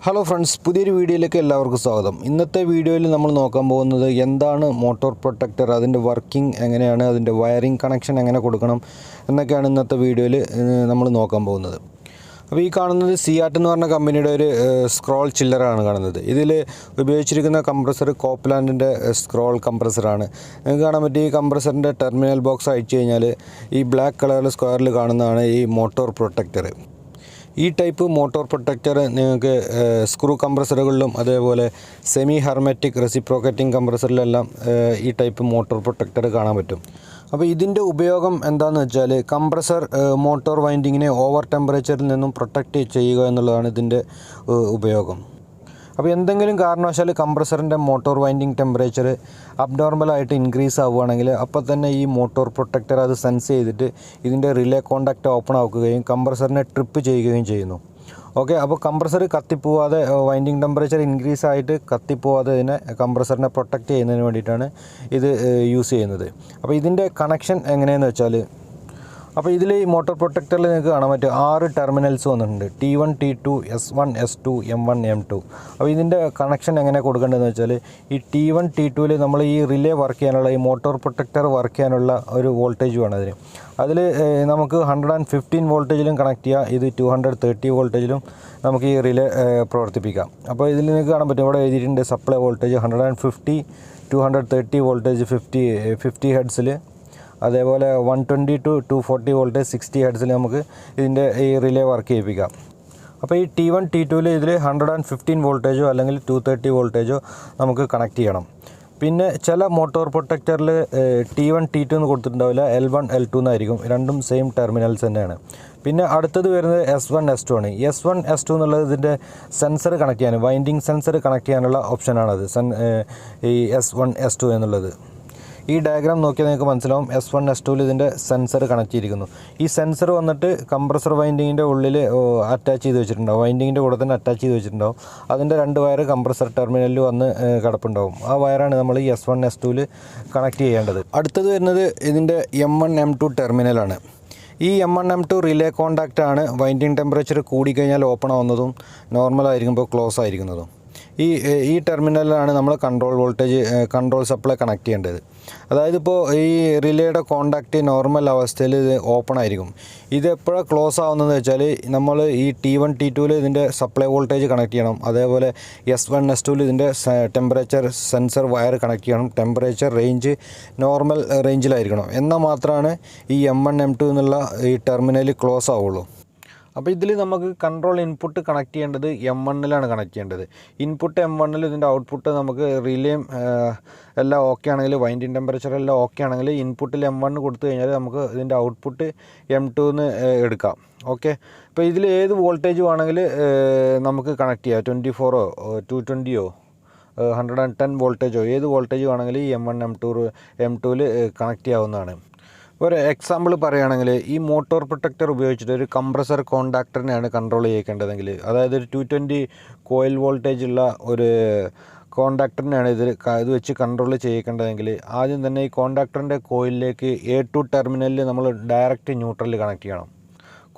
Hello friends, പുതിയൊരു വീഡിയോയിലേക്ക് എല്ലാവർക്കും സ്വാഗതം. ഇന്നത്തെ വീഡിയോയിൽ നമ്മൾ നോക്കാൻ പോകുന്നത് എന്താണ് മോട്ടോർ പ്രൊട്ടക്ടർ, അതിൻ്റെ വർക്കിംഗ് എങ്ങനെയാണ്, അതിൻ്റെ വയറിംഗ് കണക്ഷൻ എങ്ങനെ കൊടുക്കണം എന്നൊക്കെയാണ് ഇന്നത്തെ വീഡിയോയിൽ നമ്മൾ നോക്കാൻ പോകുന്നത്. അപ്പോൾ ഈ കാണുന്നത് സിയാറ്റ് എന്ന് പറഞ്ഞ കമ്പനിയുടെ ഒരു സ്ക്രോൾ ചില്ലറാണ് കാണുന്നത്. ഇതിൽ ഉപയോഗിച്ചിരിക്കുന്ന കംപ്രസർ കോപ്ലാൻഡിൻ്റെ സ്ക്രോൾ കംപ്രസറാണ്. നിങ്ങൾക്ക് കാണാൻ പറ്റും ഈ കംപ്രസറിൻ്റെ ടെർമിനൽ ബോക്സ് അഴിച്ചു കഴിഞ്ഞാൽ ഈ ബ്ലാക്ക് കളറിൽ സ്ക്വയറിൽ കാണുന്നതാണ് ഈ മോട്ടോർ പ്രൊട്ടക്ടർ. ഈ ടൈപ്പ് മോട്ടോർ പ്രൊട്ടക്ടർ നിങ്ങൾക്ക് സ്ക്രൂ കംപ്രസറുകളിലും അതേപോലെ സെമി ഹെർമെറ്റിക് റെസിപ്രോക്കേറ്റിംഗ് കംപ്രസറിലെല്ലാം ഈ ടൈപ്പ് മോട്ടോർ പ്രൊട്ടക്ടർ കാണാൻ പറ്റും. അപ്പോൾ ഇതിൻ്റെ ഉപയോഗം എന്താണെന്ന് വെച്ചാൽ കംപ്രസർ മോട്ടോർ വൈൻഡിങ്ങിനെ ഓവർ ടെമ്പറേച്ചറിൽ നിന്നും പ്രൊട്ടക്റ്റ് ചെയ്യുക എന്നുള്ളതാണ് ഇതിൻ്റെ ഉപയോഗം. അപ്പോൾ എന്തെങ്കിലും കാരണവശാൽ കംപ്രസറിൻ്റെ മോട്ടോർ വൈൻഡിങ് ടെമ്പറേച്ചർ അബ്നോർമലായിട്ട് ഇൻക്രീസ് ആവുകയാണെങ്കിൽ അപ്പോൾ തന്നെ ഈ മോട്ടോർ പ്രൊട്ടക്ടർ അത് സെൻസ് ചെയ്തിട്ട് ഇതിൻ്റെ റിലേ കോണ്ടാക്റ്റ് ഓപ്പൺ ആക്കുകയും കംപ്രസറിനെ ട്രിപ്പ് ചെയ്യുകയും ചെയ്യുന്നു. ഓക്കെ, അപ്പോൾ കംപ്രസർ കത്തിപ്പോവാതെ വൈൻഡിങ് ടെമ്പറേച്ചർ ഇൻക്രീസ് ആയിട്ട് കത്തിപ്പോവാതെ ഇതിനെ കംപ്രസറിനെ പ്രൊട്ടക്റ്റ് ചെയ്യുന്നതിന് വേണ്ടിയിട്ടാണ് ഇത് യൂസ് ചെയ്യുന്നത്. അപ്പോൾ ഇതിൻ്റെ കണക്ഷൻ എങ്ങനെയെന്ന് വെച്ചാൽ, അപ്പോൾ ഇതിൽ ഈ മോട്ടോർ പ്രൊട്ടക്ടറിൽ നിങ്ങൾക്ക് കാണാൻ പറ്റും 6 ടെർമിനൽസ് വന്നിട്ടുണ്ട്. T1, T2, S1, S2, M1, M2. അപ്പോൾ ഇതിൻ്റെ കണക്ഷൻ എങ്ങനെ കൊടുക്കേണ്ടതെന്ന് വെച്ചാൽ ഈ T1, T2ൽ നമ്മൾ ഈ റിലേ വർക്ക് ചെയ്യാനുള്ള ഈ മോട്ടോർ പ്രൊട്ടക്ടർ വർക്ക് ചെയ്യാനുള്ള ഒരു വോൾട്ടേജ് വേണം അതിന്. അതിൽ നമുക്ക് 115 വോൾട്ടേജിലും കണക്ട് ചെയ്യാം, ഇത് 230 വോൾട്ടേജിലും നമുക്ക് ഈ റിലേ പ്രവർത്തിപ്പിക്കാം. അപ്പോൾ ഇതിൽ നിങ്ങൾക്ക് കാണാൻ പറ്റും, ഇവിടെ എഴുതിയിട്ടുണ്ട് സപ്ലൈ വോൾട്ടേജ് 150, 230 വോൾട്ടേജ് 50 ഹെർട്സിൽ, അതേപോലെ 120 to 240 വോൾട്ടേജ് 60 ഹെർട്സിൽ നമുക്ക് ഇതിൻ്റെ ഈ റിലേ വർക്ക് ചെയ്യിപ്പിക്കാം. അപ്പോൾ ഈ T1, T2ൽ ഇതിൽ 115 വോൾട്ടേജോ അല്ലെങ്കിൽ 230 വോൾട്ടേജോ നമുക്ക് കണക്ട് ചെയ്യണം. പിന്നെ ചില മോട്ടോർ പ്രൊട്ടക്ടറിൽ T1, T2 എന്ന് കൊടുത്തിട്ടുണ്ടാവില്ല, L1, L2 എന്നായിരിക്കും. രണ്ടും സെയിം ടെർമിനൽസ് തന്നെയാണ്. പിന്നെ അടുത്തത് വരുന്നത് S1, S2 ആണ്. S1, S2 എന്നുള്ളത് ഇതിൻ്റെ സെൻസർ കണക്ട് ചെയ്യാൻ, വൈൻഡിങ് സെൻസർ കണക്ട് ചെയ്യാനുള്ള ഓപ്ഷനാണത്, ഈ S1, S2 എന്നുള്ളത്. ഈ ഡയഗ്രാം നോക്കിയാൽ നിങ്ങൾക്ക് മനസ്സിലാവും S1, S2ൽ ഇതിൻ്റെ സെൻസർ കണക്ട് ചെയ്തിരിക്കുന്നു. ഈ സെൻസർ വന്നിട്ട് കംപ്രസർ വൈൻഡിങ്ങിൻ്റെ ഉള്ളിൽ അറ്റാച്ച് ചെയ്ത് വെച്ചിട്ടുണ്ടാവും, വൈൻഡിങ്ങിൻ്റെ കൂടെ തന്നെ അറ്റാച്ച് ചെയ്ത് വെച്ചിട്ടുണ്ടാവും. അതിൻ്റെ 2 വയർ കംപ്രസർ ടെർമിനലിൽ വന്ന് കിടപ്പുണ്ടാവും. ആ വയറാണ് നമ്മൾ ഈ S1, S2ൽ കണക്ട് ചെയ്യേണ്ടത്. അടുത്തത് വരുന്നത് ഇതിൻ്റെ M1, M2 ടെർമിനലാണ്. ഈ M1, M2 റിലേ കോണ്ടാക്റ്റ് ആണ് വൈൻഡിങ് ടെമ്പറേച്ചർ കൂടിക്കഴിഞ്ഞാൽ ഓപ്പൺ ആവുന്നതും നോർമലായിരിക്കുമ്പോൾ ക്ലോസ് ആയിരിക്കുന്നതും. ഈ ടെർമിനലിലാണ് നമ്മൾ കൺട്രോൾ സപ്ലൈ കണക്ട് ചെയ്യേണ്ടത്. അതായത് ഇപ്പോൾ ഈ റിലേയുടെ കോണ്ടാക്റ്റ് നോർമൽ അവസ്ഥയിൽ ഇത് ഓപ്പൺ ആയിരിക്കും. ഇത് എപ്പോഴാണ് ക്ലോസ് ആവുന്നതെന്ന് വെച്ചാൽ നമ്മൾ ഈ T1, T2ൽ ഇതിൻ്റെ സപ്ലൈ വോൾട്ടേജ് കണക്ട് ചെയ്യണം, അതേപോലെ S1, S2ൽ ഇതിൻ്റെ ടെമ്പറേച്ചർ സെൻസർ വയർ കണക്ട് ചെയ്യണം. ടെമ്പറേച്ചർ റേഞ്ച് നോർമൽ റേഞ്ചിലായിരിക്കണം, എന്നാൽ മാത്രമാണ് ഈ M1, M2 എന്നുള്ള ഈ ടെർമിനൽ ക്ലോസ് ആവുള്ളൂ. അപ്പോൾ ഇതിൽ നമുക്ക് കൺട്രോൾ ഇൻപുട്ട് കണക്ട് ചെയ്യേണ്ടത് M1ലാണ് കണക്ട് ചെയ്യേണ്ടത്. ഇൻപുട്ട് M1ൽ ഇതിൻ്റെ ഔട്ട്പുട്ട് നമുക്ക് റിലേയും എല്ലാം ഓക്കെ ആണെങ്കിൽ, വൈൻഡിങ് ടെമ്പറേച്ചർ എല്ലാം ഓക്കെ ആണെങ്കിൽ ഇൻപുട്ടിൽ M1 കൊടുത്തു കഴിഞ്ഞാൽ നമുക്ക് ഇതിൻ്റെ ഔട്ട്പുട്ട് M2 എടുക്കാം. ഓക്കെ, ഇപ്പോൾ ഇതിൽ ഏത് വോൾട്ടേജ് വേണമെങ്കിൽ നമുക്ക് കണക്ട് ചെയ്യാം. 24 220 110 വോൾട്ടേജോ ഏത് വോൾട്ടേജ് വേണമെങ്കിൽ ഈ M1, M2ൽ കണക്ട് ചെയ്യാവുന്നതാണ്. ഒരു എക്സാമ്പിൾ പറയുകയാണെങ്കിൽ, ഈ മോട്ടോർ പ്രൊട്ടക്ടർ ഉപയോഗിച്ചിട്ട് ഒരു കംപ്രസർ കോണ്ടാക്ടറിനെയാണ് കൺട്രോൾ ചെയ്യേണ്ടതെങ്കിൽ, അതായത് ഒരു 220 കോയിൽ വോൾട്ടേജ് ഉള്ള ഒരു കോണ്ടാക്ടറിനെയാണ് ഇത് വെച്ച് കൺട്രോൾ ചെയ്യേണ്ടതെങ്കിൽ ആദ്യം തന്നെ ഈ കോണ്ടാക്ടറിൻ്റെ കോയിലിലേക്ക് A2 ടെർമിനലിൽ നമ്മൾ ഡയറക്റ്റ് ന്യൂട്രൽ കണക്ട് ചെയ്യണം.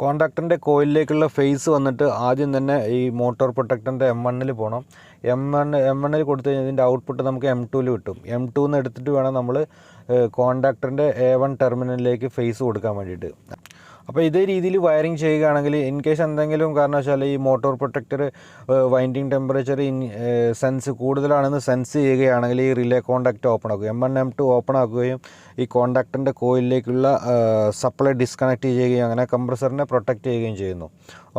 കോണ്ടാക്ടറിൻ്റെ കോയിലിലേക്കുള്ള ഫേസ് വന്നിട്ട് ആദ്യം തന്നെ ഈ മോട്ടോർ പ്രൊട്ടക്ടറിൻ്റെ M1ൽ പോകണം. M1ൽ കൊടുത്തു കഴിഞ്ഞാൽ ഇതിൻ്റെ ഔട്ട്പുട്ട് നമുക്ക് M2ൽ കിട്ടും. M2 എടുത്തിട്ട് വേണം നമ്മൾ കോണ്ടാക്ടറിൻ്റെ A1 ടെർമിനലിലേക്ക് ഫേസ് കൊടുക്കാൻ വേണ്ടിയിട്ട്. അപ്പോൾ ഇതേ രീതിയിൽ വയറിങ് ചെയ്യുകയാണെങ്കിൽ ഇൻ കേസ് എന്തെങ്കിലും കാരണവശാൽ ഈ മോട്ടോർ പ്രൊട്ടക്ടർ വൈൻഡിങ് ടെമ്പറേച്ചർ കൂടുതലാണെന്ന് സെൻസ് ചെയ്യുകയാണെങ്കിൽ ഈ റിലേ കോണ്ടാക്റ്റ് ഓപ്പൺ ആക്കും, M1, M2 ഓപ്പൺ ആക്കുകയും ഈ കോണ്ടാക്ടറിൻ്റെ കോയിലിലേക്കുള്ള സപ്ലൈ ഡിസ്കണക്ട് ചെയ്യുകയും അങ്ങനെ കംപ്രസറിനെ പ്രൊട്ടക്റ്റ് ചെയ്യുകയും ചെയ്യുന്നു.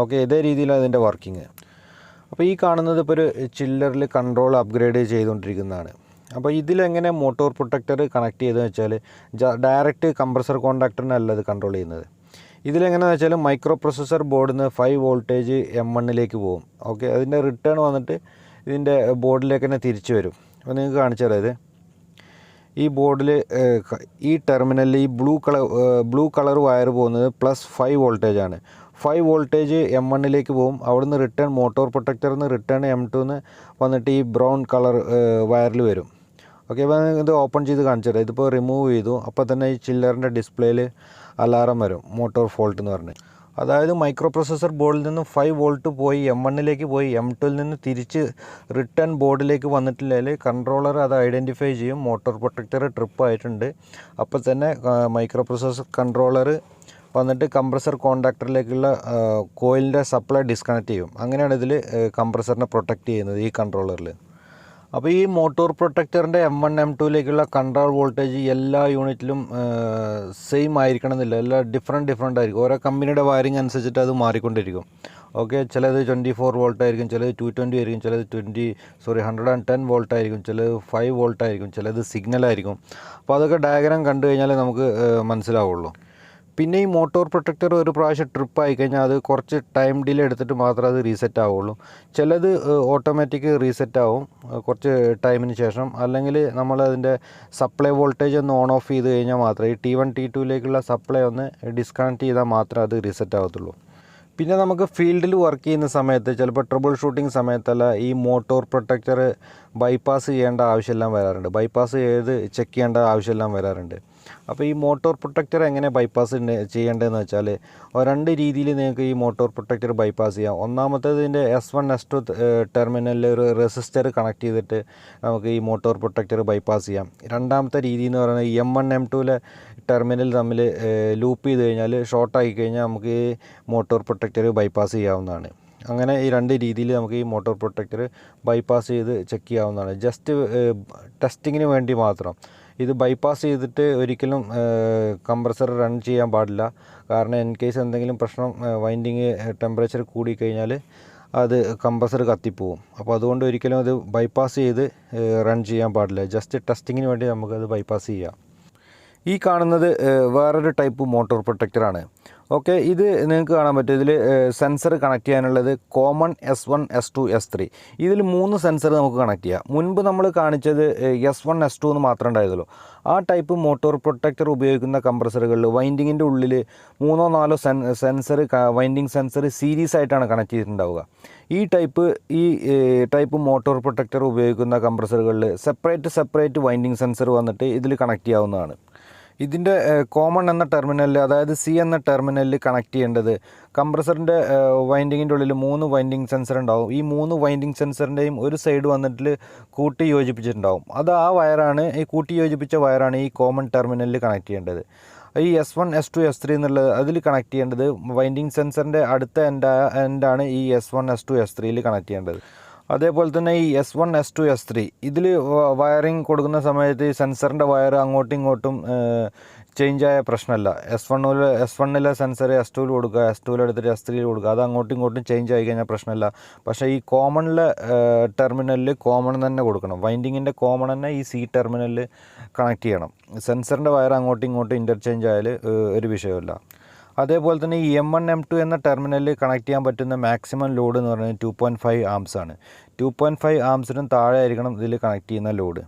ഓക്കെ, ഇതേ രീതിയിലാണ് അതിൻ്റെ വർക്കിംഗ്. അപ്പോൾ ഈ കാണുന്നത് ഇപ്പോൾ ഒരു ചില്ലറിൽ കൺട്രോൾ അപ്ഗ്രേഡ് ചെയ്തുകൊണ്ടിരിക്കുന്നതാണ്. അപ്പോൾ ഇതിലെങ്ങനെ മോട്ടോർ പ്രൊട്ടക്ടർ കണക്ട് ചെയ്തതെന്ന് വെച്ചാൽ ഡയറക്റ്റ് കംപ്രസർ കോണ്ടാക്ടറിനല്ല ഇത് കൺട്രോൾ ചെയ്യുന്നത്. ഇതിലെങ്ങനെയാണെന്ന് വെച്ചാൽ മൈക്രോ പ്രൊസസ്സർ ബോർഡിൽ നിന്ന് 5 വോൾട്ടേജ് M1ലേക്ക് പോകും. ഓക്കെ, അതിൻ്റെ റിട്ടേൺ വന്നിട്ട് ഇതിൻ്റെ ബോർഡിലേക്ക് തന്നെ തിരിച്ചു വരും. അപ്പോൾ നിങ്ങൾക്ക് കാണിച്ചു തരാം. ഇത് ഈ ബോർഡിൽ ഈ ടെർമിനലിൽ ഈ ബ്ലൂ കളർ വയർ പോകുന്നത് +5 വോൾട്ടേജാണ്. 5 വോൾട്ടേജ് M1ലേക്ക് പോകും. അവിടുന്ന് റിട്ടേൺ മോട്ടോർ പ്രൊട്ടക്ടറിൽ നിന്ന് റിട്ടേൺ M2 വന്നിട്ട് ഈ ബ്രൗൺ കളർ വയറിൽ വരും. ഓക്കെ, അപ്പോൾ ഇത് ഓപ്പൺ ചെയ്ത് കാണിച്ചു തരാം. ഇതിപ്പോൾ റിമൂവ് ചെയ്തു, അപ്പോൾ തന്നെ ഈ ചില്ലറിൻ്റെ ഡിസ്പ്ലേയിൽ അലാറം വരും, മോട്ടോർ ഫോൾട്ട് എന്ന് പറഞ്ഞ്. അതായത് മൈക്രോ പ്രോസസ്സർ ബോർഡിൽ നിന്നും 5 വോൾട്ട് പോയി M1ലേക്ക് പോയി M2ൽ നിന്ന് തിരിച്ച് റിട്ടേൺ ബോർഡിലേക്ക് വന്നിട്ടില്ലെങ്കിൽ കൺട്രോളർ അത് ഐഡൻറ്റിഫൈ ചെയ്യും, മോട്ടോർ പ്രൊട്ടക്ടർ ട്രിപ്പ് ആയിട്ടുണ്ട്. അപ്പോൾ തന്നെ മൈക്രോ പ്രോസസ്സർ കൺട്രോളർ വന്നിട്ട് കംപ്രസർ കോണ്ടാക്ടറിലേക്കുള്ള കോയിലിൻ്റെ സപ്ലൈ ഡിസ്കണക്ട് ചെയ്യും. അങ്ങനെയാണ് ഇതിൽ കംപ്രസറിനെ പ്രൊട്ടക്റ്റ് ചെയ്യുന്നത് ഈ കൺട്രോളറിൽ. അപ്പോൾ ഈ മോട്ടോർ പ്രൊട്ടക്ടറിൻ്റെ M1 M2ലേക്കുള്ള കൺട്രോൾ വോൾട്ടേജ് എല്ലാ യൂണിറ്റിലും സെയിം ആയിരിക്കണം എന്നില്ല, എല്ലാം ഡിഫറെൻ്റ് ആയിരിക്കും. ഓരോ കമ്പനിയുടെ വയറിംഗ് അനുസരിച്ചിട്ട് അത് മാറിക്കൊണ്ടിരിക്കും. ഓക്കെ, ചിലത് 24 വോൾട്ട് ആയിരിക്കും, ചിലത് 220 ആയിരിക്കും, ചിലത് 110 വോൾട്ട് ആയിരിക്കും, ചിലത് 5 വോൾട്ട് ആയിരിക്കും, ചിലത് സിഗ്നലായിരിക്കും. അപ്പോൾ അതൊക്കെ ഡയഗ്രാം കണ്ടു കഴിഞ്ഞാലേ നമുക്ക് മനസ്സിലാവുള്ളൂ. പിന്നെ ഈ മോട്ടോർ പ്രൊട്ടക്ടർ ഒരു പ്രാവശ്യം ട്രിപ്പ് ആയി കഴിഞ്ഞാൽ അത് കുറച്ച് ടൈം ഡിലേ എടുത്തിട്ട് മാത്രമേ അത് റീസെറ്റ് ആവുള്ളൂ. ചിലത് ഓട്ടോമാറ്റിക് റീസെറ്റ് ആവും കുറച്ച് ടൈമിന് ശേഷം. അല്ലെങ്കിൽ നമ്മളതിൻ്റെ സപ്ലൈ വോൾട്ടേജ് ഒന്ന് ഓൺ ഓഫ് ചെയ്ത് കഴിഞ്ഞാൽ മാത്രമേ ഈ T1 T2ലേക്കുള്ള സപ്ലൈ ഒന്ന് ഡിസ്കണക്ട് ചെയ്താൽ മാത്രമേ അത് റീസെറ്റ് ആവത്തുള്ളൂ. പിന്നെ നമുക്ക് ഫീൽഡിൽ വർക്ക് ചെയ്യുന്ന സമയത്ത് ചിലപ്പോൾ ട്രബിൾ ഷൂട്ടിംഗ് സമയത്തല്ല ഈ മോട്ടോർ പ്രൊട്ടക്ടർ ബൈപ്പാസ് ചെയ്യേണ്ട ആവശ്യമെല്ലാം വരാറുണ്ട്, ബൈപ്പാസ് ചെയ്ത് ചെക്ക് ചെയ്യേണ്ട ആവശ്യമെല്ലാം വരാറുണ്ട്. അപ്പോൾ ഈ മോട്ടോർ പ്രൊട്ടക്ടർ എങ്ങനെ ബൈപ്പാസ് ചെയ്യേണ്ടതെന്ന് വെച്ചാൽ 2 രീതിയിൽ നിങ്ങൾക്ക് ഈ മോട്ടോർ പ്രൊട്ടക്ടർ ബൈപ്പാസ് ചെയ്യാം. ഒന്നാമത്തേത് ഇതിൻ്റെ S1 S2 ടെർമിനലിൽ ഒരു റെസിസ്റ്റർ കണക്ട് ചെയ്തിട്ട് നമുക്ക് ഈ മോട്ടോർ പ്രൊട്ടക്ടർ ബൈപ്പാസ് ചെയ്യാം. രണ്ടാമത്തെ രീതി എന്ന് പറയുന്നത് M1 M2ലെ ടെർമിനൽ തമ്മിൽ ലൂപ്പ് ചെയ്ത് കഴിഞ്ഞാൽ ഷോർട്ടായി കഴിഞ്ഞാൽ നമുക്ക് ഈ മോട്ടോർ പ്രൊട്ടക്ടർ ബൈപ്പാസ് ചെയ്യാവുന്നതാണ്. അങ്ങനെ ഈ 2 രീതിയിൽ നമുക്ക് ഈ മോട്ടോർ പ്രൊട്ടക്ടർ ബൈപ്പാസ് ചെയ്ത് ചെക്ക് ചെയ്യാവുന്നതാണ്. ജസ്റ്റ് ടെസ്റ്റിങ്ങിന് വേണ്ടി മാത്രം. ഇത് ബൈപ്പാസ് ചെയ്തിട്ട് ഒരിക്കലും കംപ്രസർ റൺ ചെയ്യാൻ പാടില്ല. കാരണം ഇൻ കേസ് എന്തെങ്കിലും പ്രശ്നം വൈൻഡിങ് ടെമ്പറേച്ചർ കൂടിക്കഴിഞ്ഞാൽ അത് കംപ്രസർ കത്തിപ്പോവും. അപ്പോൾ അതുകൊണ്ട് ഒരിക്കലും അത് ബൈപ്പാസ് ചെയ്ത് റൺ ചെയ്യാൻ പാടില്ല. ജസ്റ്റ് ടെസ്റ്റിങ്ങിന് വേണ്ടി നമുക്കത് ബൈപ്പാസ് ചെയ്യാം. ഈ കാണുന്നത് വേറൊരു ടൈപ്പ് മോട്ടോർ പ്രൊട്ടക്ടറാണ്. ഓക്കെ, ഇത് നിങ്ങൾക്ക് കാണാൻ പറ്റും. ഇതിൽ സെൻസർ കണക്ട് ചെയ്യാനുള്ളത് കോമൺ S1 S2 S3. ഇതിൽ 3 സെൻസർ നമുക്ക് കണക്ട് ചെയ്യാം. മുൻപ് നമ്മൾ കാണിച്ചത് S1 S2 എന്ന് മാത്രമേ ഉണ്ടായതുള്ളൂ. ആ ടൈപ്പ് മോട്ടോർ പ്രൊട്ടക്ടർ ഉപയോഗിക്കുന്ന കംപ്രസറുകളിൽ വൈൻഡിങ്ങിൻ്റെ ഉള്ളിൽ 3-4 സെൻസർ വൈൻഡിങ് സെൻസർ സീരീസ് ആയിട്ടാണ് കണക്ട് ചെയ്തിട്ടുണ്ടാവുക. ഈ ടൈപ്പ് മോട്ടോർ പ്രൊട്ടക്ടർ ഉപയോഗിക്കുന്ന കംപ്രസറുകളിൽ സെപ്പറേറ്റ് വൈൻഡിങ് സെൻസർ വന്നിട്ട് ഇതിൽ കണക്ട് ചെയ്യാവുന്നതാണ്. ഇതിൻ്റെ കോമൺ എന്ന ടെർമിനലിൽ, അതായത് C എന്ന ടെർമിനലിൽ കണക്ട് ചെയ്യേണ്ടത് കംപ്രസറിൻ്റെ വൈൻഡിങ്ങിൻ്റെ ഉള്ളിൽ 3 വൈൻഡിങ് സെൻസർ ഉണ്ടാവും. ഈ 3 വൈൻഡിങ് സെൻസറിൻ്റെയും ഒരു സൈഡ് വന്നിട്ട് കൂട്ടി യോജിപ്പിച്ചിട്ടുണ്ടാവും. അത് ആ വയറാണ്, ഈ കൂട്ടി യോജിപ്പിച്ച വയറാണ് ഈ കോമൺ ടെർമിനലിൽ കണക്ട് ചെയ്യേണ്ടത്. ഈ S1 S2 S3 എന്നുള്ളത് അതിൽ കണക്ട് ചെയ്യേണ്ടത് വൈൻഡിങ് സെൻസറിൻ്റെ അടുത്ത എൻഡാണ് ഈ S1 S2 S3യിൽ കണക്ട് ചെയ്യേണ്ടത്. അതേപോലെ തന്നെ ഈ S1 S2 S3 ഇതിൽ വയറിങ് കൊടുക്കുന്ന സമയത്ത് ഈ സെൻസറിൻ്റെ വയർ അങ്ങോട്ടും ഇങ്ങോട്ടും ചേഞ്ചായ പ്രശ്നമല്ല. S1ലെ സെൻസർ S2ൽ കൊടുക്കുക, S2ൽ എടുത്തിട്ട് S3ൽ കൊടുക്കുക, അത് അങ്ങോട്ടും ഇങ്ങോട്ടും ചേഞ്ച് ആയി കഴിഞ്ഞാൽ പ്രശ്നമല്ല. പക്ഷേ ഈ കോമണിലെ ടെർമിനലിൽ കോമൺ തന്നെ കൊടുക്കണം. വൈൻഡിങ്ങിൻ്റെ കോമൺ തന്നെ ഈ C ടെർമിനലിൽ കണക്ട് ചെയ്യണം. സെൻസറിൻ്റെ വയർ അങ്ങോട്ടും ഇങ്ങോട്ടും ഇൻ്റർചേഞ്ച് ആയാൽ ഒരു വിഷയമില്ല. അതേപോലെ തന്നെ ഈ M1 M2 എന്ന ടെർമിനലിൽ കണക്ട് ചെയ്യാൻ പറ്റുന്ന മാക്സിമം ലോഡ് എന്ന് പറയുന്നത് 2.5 ആംസ് ആണ്. 2.5 ആംസിനും താഴെ ആയിരിക്കണം ഇതിൽ കണക്ട് ചെയ്യുന്ന ലോഡ്.